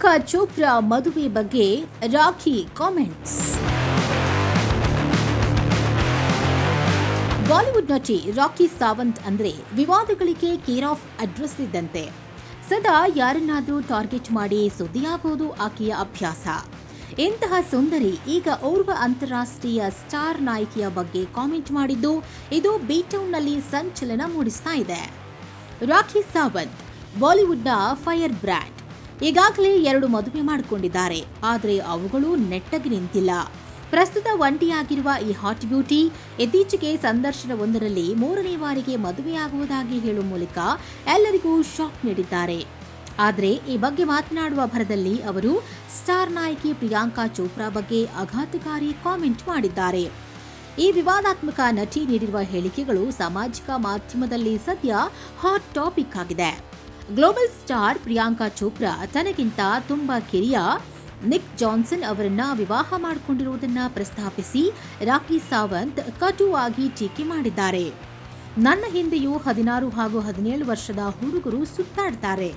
ಪ್ರಿಯಾಂಕಾ ಚೋಪ್ರಾ ಮದುವೆ ಬಗ್ಗೆ rakhi comments. Bollywood ನಟಿ ರಾಖಿ ಸಾವಂತ್ ಅಂದ್ರೆ ವಿವಾದಗಳಿಗೆ ಕೇರ್ ಆಫ್ ಅಡ್ರೆಸ್ ಇದ್ದಂತೆ. ಸದಾ ಯಾರನ್ನಾದರೂ ಟಾರ್ಗೆಟ್ ಮಾಡಿ ಸುದ್ದಿಯಾಗುವುದು ಆಕೆಯ ಅಭ್ಯಾಸ. ಇಂತಹ ಸುಂದರಿ ಈಗ ಓರ್ವ ಅಂತಾರಾಷ್ಟ್ರೀಯ ಸ್ಟಾರ್ ನಾಯಕಿಯ ಬಗ್ಗೆ ಕಾಮೆಂಟ್ ಮಾಡಿದ್ದು ಇದು ಬೀಟೌನ್ನಲ್ಲಿ ಸಂಚಲನ ಮೂಡಿಸ್ತಾ ಇದೆ. ರಾಖಿ ಸಾವಂತ್ ಬಾಲಿವುಡ್ನ ಫೈರ್ ಬ್ರ್ಯಾಂಡ್. ಈಗಾಗಲೇ 2 ಮದುವೆ ಮಾಡಿಕೊಂಡಿದ್ದಾರೆ. ಆದರೆ ಅವುಗಳು ನೆಟ್ಟಗೆ ನಿಂತಿಲ್ಲ. ಪ್ರಸ್ತುತ ಒಂಟಿಯಾಗಿರುವ ಈ ಹಾಟ್ ಬ್ಯೂಟಿ ಇತ್ತೀಚೆಗೆ ಸಂದರ್ಶನವೊಂದರಲ್ಲಿ 3ನೇ ಬಾರಿಗೆ ಮದುವೆಯಾಗುವುದಾಗಿ ಹೇಳುವ ಮೂಲಕ ಎಲ್ಲರಿಗೂ ಶಾಕ್ ನೀಡಿದ್ದಾರೆ. ಆದರೆ ಈ ಬಗ್ಗೆ ಮಾತನಾಡುವ ಭರದಲ್ಲಿ ಅವರು ಸ್ಟಾರ್ ನಾಯಕಿ ಪ್ರಿಯಾಂಕಾ ಚೋಪ್ರಾ ಬಗ್ಗೆ ಆಘಾತಕಾರಿ ಕಾಮೆಂಟ್ ಮಾಡಿದ್ದಾರೆ. ಈ ವಿವಾದಾತ್ಮಕ ನಟಿ ನೀಡಿರುವ ಹೇಳಿಕೆಗಳು ಸಾಮಾಜಿಕ ಮಾಧ್ಯಮದಲ್ಲಿ ಸದ್ಯ ಹಾಟ್ ಟಾಪಿಕ್ ಆಗಿದೆ. ಗ್ಲೋಬಲ್ ಸ್ಟಾರ್ ಪ್ರಿಯಾಂಕಾ ಚೋಪ್ರಾ ತನಗಿಂತ ತುಂಬಾ ಕಿರಿಯ ನಿಕ್ ಜಾನ್ಸನ್ ಅವರನ್ನ ವಿವಾಹ ಮಾಡಿಕೊಂಡಿರುವುದನ್ನು ಪ್ರಸ್ತಾಪಿಸಿ ರಾಖಿ ಸಾವಂತ್ ಕಟುವಾಗಿ ಟೀಕೆ ಮಾಡಿದ್ದಾರೆ. ನನ್ನ ಹಿಂದೆಯೂ 16 ಹಾಗೂ 17 ವರ್ಷದ ಹುಡುಗರು ಸುತ್ತಾಡ್ತಾರೆ.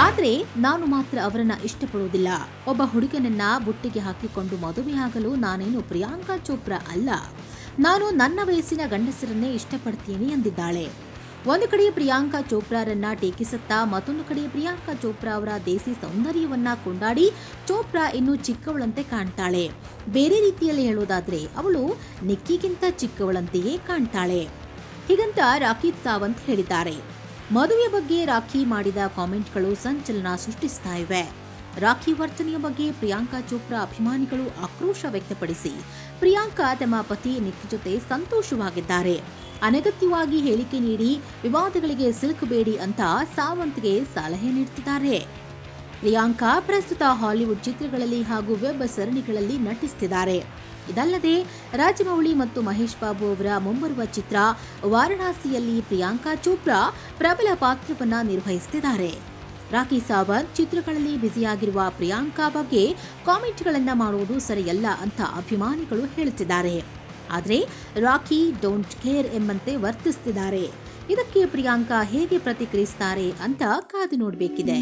ಆದರೆ ನಾನು ಮಾತ್ರ ಅವರನ್ನ ಇಷ್ಟಪಡುವುದಿಲ್ಲ. ಒಬ್ಬ ಹುಡುಗನನ್ನ ಬುಟ್ಟಿಗೆ ಹಾಕಿಕೊಂಡು ಮದುವೆಯಾಗಲು ನಾನೇನು ಪ್ರಿಯಾಂಕಾ ಚೋಪ್ರಾ ಅಲ್ಲ. ನಾನು ನನ್ನ ವಯಸ್ಸಿನ ಗಂಡಸರನ್ನೇ ಇಷ್ಟಪಡ್ತೀನಿ ಎಂದಿದ್ದಾಳೆ. ಒಂದು ಕಡೆ ಪ್ರಿಯಾಂಕಾ ಚೋಪ್ರಾರನ್ನ ಟೀಕಿಸುತ್ತಾ ಮತ್ತೊಂದು ಕಡೆ ಪ್ರಿಯಾಂಕಾ ಚೋಪ್ರಾ ಅವರ ದೇಸಿ ಸೌಂದರ್ಯವನ್ನ ಕೊಂಡಾಡಿ ಚೋಪ್ರಾ ಇನ್ನೂ ಚಿಕ್ಕವಳಂತೆ ಕಾಣ್ತಾಳೆ. ಬೇರೆ ರೀತಿಯಲ್ಲಿ ಹೇಳೋದಾದ್ರೆ ಅವಳು ನಿಕ್ಕಿಗಿಂತ ಚಿಕ್ಕವಳಂತೆಯೇ ಕಾಣ್ತಾಳೆ. ಹೀಗಂತ ರಾಖಿ ಸಾವಂತ್ ಹೇಳಿದ್ದಾರೆ. ಮದುವೆ ಬಗ್ಗೆ ರಾಖಿ ಮಾಡಿದ ಕಾಮೆಂಟ್ಗಳು ಸಂಚಲನ ಸೃಷ್ಟಿಸ್ತಾ ಇವೆ. ರಾಖಿ ವರ್ತನೆಯ ಬಗ್ಗೆ ಪ್ರಿಯಾಂಕಾ ಚೋಪ್ರಾ ಅಭಿಮಾನಿಗಳು ಆಕ್ರೋಶ ವ್ಯಕ್ತಪಡಿಸಿ ಪ್ರಿಯಾಂಕಾ ತಮ್ಮ ಪತಿ ನಿಕ್ ಜೊತೆ ಸಂತೋಷವಾಗಿದ್ದಾರೆ. ಅನಗತ್ಯವಾಗಿ ಹೇಳಿಕೆ ನೀಡಿ ವಿವಾದಗಳಿಗೆ ಸಿಲುಕಬೇಡಿ ಅಂತ ಸಾವಂತ್ಗೆ ಸಲಹೆ ನೀಡುತ್ತಿದ್ದಾರೆ. ಪ್ರಿಯಾಂಕಾ ಪ್ರಸ್ತುತ ಹಾಲಿವುಡ್ ಚಿತ್ರಗಳಲ್ಲಿ ಹಾಗೂ ವೆಬ್ ಸರಣಿಗಳಲ್ಲಿ ನಟಿಸುತ್ತಿದ್ದಾರೆ. ಇದಲ್ಲದೆ ರಾಜಮೌಳಿ ಮತ್ತು ಮಹೇಶ್ ಬಾಬು ಅವರ ಮುಂಬರುವ ಚಿತ್ರ ವಾರಣಾಸಿಯಲ್ಲಿ ಪ್ರಿಯಾಂಕಾ ಚೋಪ್ರಾ ಪ್ರಬಲ ಪಾತ್ರವನ್ನ ನಿರ್ವಹಿಸುತ್ತಿದ್ದಾರೆ. ರಾಖಿ ಸಾವಂತ್ ಚಿತ್ರಗಳಲ್ಲಿ ಬ್ಯುಸಿಯಾಗಿರುವ ಪ್ರಿಯಾಂಕಾ ಬಗ್ಗೆ ಕಾಮೆಂಟ್ಗಳನ್ನ ಮಾಡುವುದು ಸರಿಯಲ್ಲ ಅಂತ ಅಭಿಮಾನಿಗಳು ಹೇಳುತ್ತಿದ್ದಾರೆ. ಆದರೆ ರಾಖಿ ಡೋಂಟ್ ಕೇರ್ ಎಂಬಂತೆ ವರ್ತಿಸುತ್ತಿದ್ದಾರೆ. ಇದಕ್ಕೆ ಪ್ರಿಯಾಂಕಾ ಹೇಗೆ ಪ್ರತಿಕ್ರಿಯಿಸುತ್ತಾರೆ ಅಂತ ಕಾದು ನೋಡಬೇಕಿದೆ.